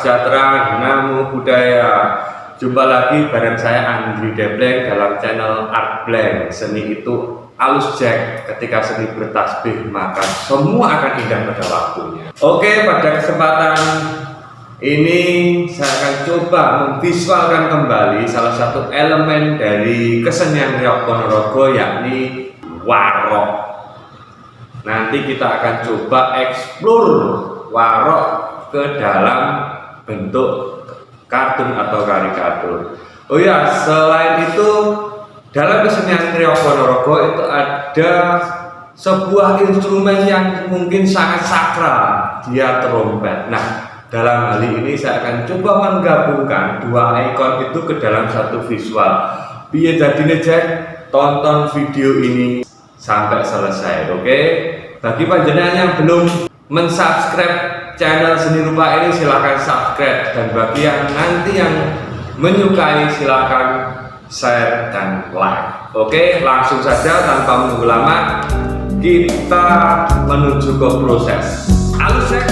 sejahtera, namo budaya. Jumpa lagi bareng saya Andri Debleng dalam channel Art Blank. Seni itu halus Jack, ketika seni bertasbih maka semua akan indah pada waktunya. Oke, pada kesempatan ini saya akan coba memvisualkan kembali salah satu elemen dari kesenian Reyog Ponorogo, yakni warok. Nanti kita akan coba explore warok ke dalam bentuk kartun atau karikatur. Oh ya, selain itu dalam kesenian Reyog Ponorogo itu ada sebuah instrumen yang mungkin sangat sakral, dia terompet. Nah, dalam hal ini saya akan coba menggabungkan dua ikon itu ke dalam satu visual. Biar jadinya Jack, tonton video ini sampai selesai, oke? Bagi panjenengan yang belum mensubscribe channel seni rupa ini, silahkan subscribe, dan bagi yang nanti yang menyukai silahkan share dan like. Oke, langsung saja tanpa menunggu lama kita menuju ke proses. Halus ya.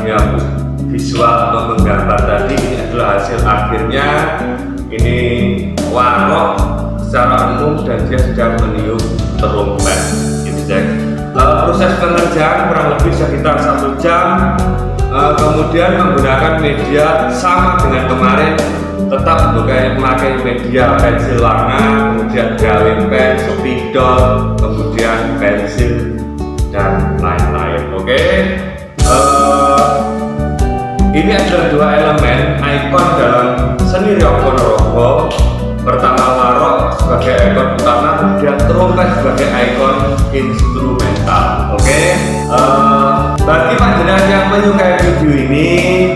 dunia visual atau menggambar tadi, ini adalah hasil akhirnya. Ini warok secara umum dan dia sedang meniup terompet. Ini cek. Proses pengerjaan kurang lebih sekitar 1 jam. Kemudian menggunakan media sama dengan kemarin, tetap memakai media pensil warna, kemudian drawing pen, spidol, kemudian pensil dan lain-lain. Oke. Ini adalah 2 elemen ikon dalam seni Reyog Ponorogo. Pertama warok sebagai ikon utama, kemudian terompet sebagai ikon instrumental. Oke. Bagi panjenengan yang menyukai video ini,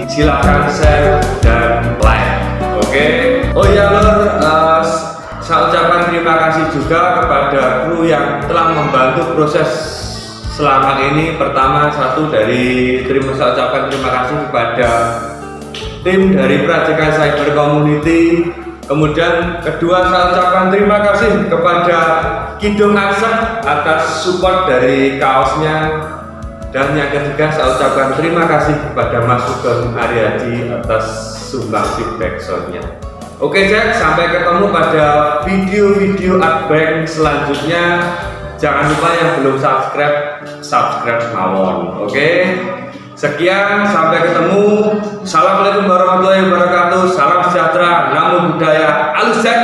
silahkan share dan like. Oke. Oh ya lor, saya ucapkan terima kasih juga kepada kru yang telah membantu proses selama ini. Pertama, saya ucapkan terima kasih kepada tim dari Berkaitan Cyber Community. Kemudian kedua, saya ucapkan terima kasih kepada Kidung Asep atas support dari kaosnya. Dan yang ketiga, saya ucapkan terima kasih kepada Mas Sugeng Ariadi atas sumbangsi backsoundnya. Oke Jack, sampai ketemu pada video-video artbank selanjutnya. Jangan lupa yang belum subscribe mawon. Oke. Sekian, sampai ketemu. Assalamualaikum warahmatullahi wabarakatuh. Salam sejahtera, namo buddhaya. Alus Jack.